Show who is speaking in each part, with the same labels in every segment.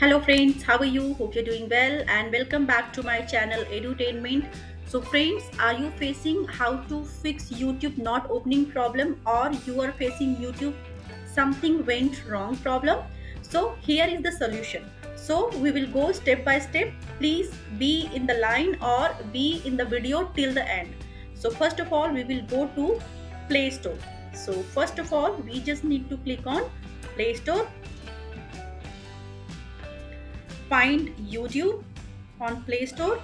Speaker 1: Hello friends, how are you? Hope you're doing well and welcome back to my channel Edutainment. So friends, are you facing how to fix YouTube not opening problem, or you are facing YouTube something went wrong problem? So here is the solution. So we will go step by step. Please be in the line or be in the video till the end. So first of all, we will go to Play Store. So first of all, we just need to click on Play Store. Find YouTube on Play Store,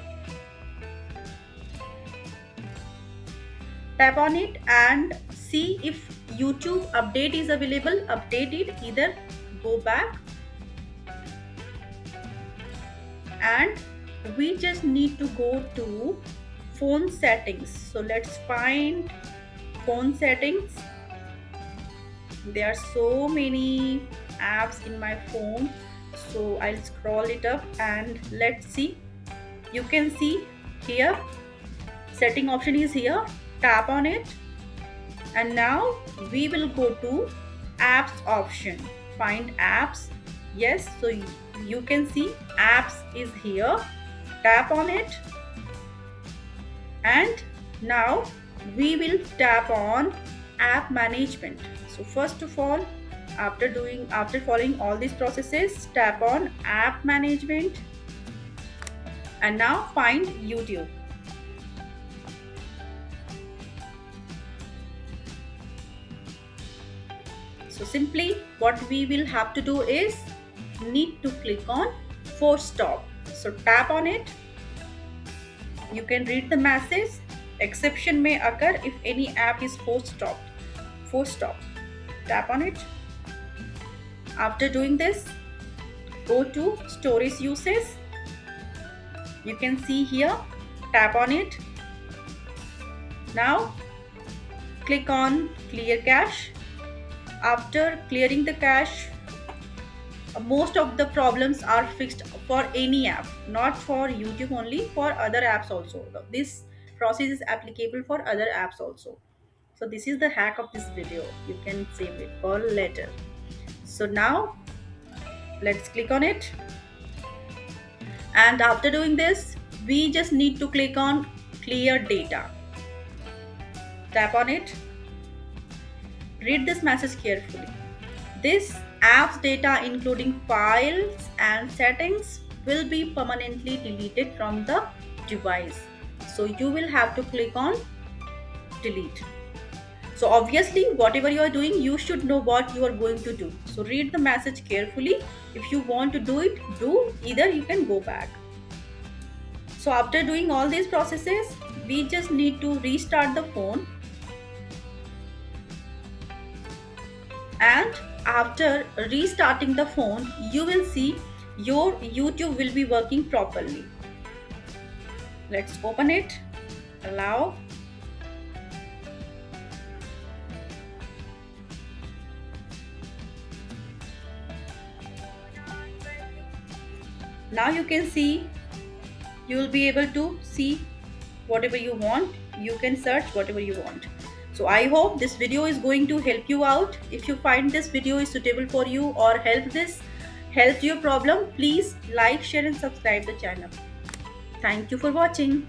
Speaker 1: tap on it and see if YouTube update is available. Update it, either go back, and we just need to go to phone settings. So let's find phone settings. There are so many apps in my phone, so I'll scroll it up and let's see. You can see here setting option is here. Tap on it and now we will go to apps option. Find apps. Yes, so you can see apps is here. Tap on it and now we will tap on app management. So first of all, after following all these processes, tap on app management and now find YouTube. So simply what we will have to do is need to click on force stop. So tap on it. You can read the message. Exception may occur if any app is force stop. Force stop. Tap on it. After doing this, go to storage uses. You can see here. Tap on it. Now click on clear cache. After clearing the cache, most of the problems are fixed for any app, not for YouTube only, for other apps also. This process is applicable for other apps also. So this is the hack of this video. You can save it for later. So now let's click on it, and after doing this, we just need to click on clear data. Tap on it. Read this message carefully. This app's data, including files and settings, will be permanently deleted from the device. So you will have to click on delete. So obviously, whatever you are doing, you should know what you are going to do. So read the message carefully. If you want to do it, do. Either you can go back. So after doing all these processes, we just need to restart the phone, and after restarting the phone, you will see your YouTube will be working properly. Let's open it. Allow. Now you can see, you will be able to see whatever you want. You can search whatever you want. So I hope this video is going to help you out. If you find this video is suitable for you or helps your problem, please like, share and subscribe the channel. Thank you for watching.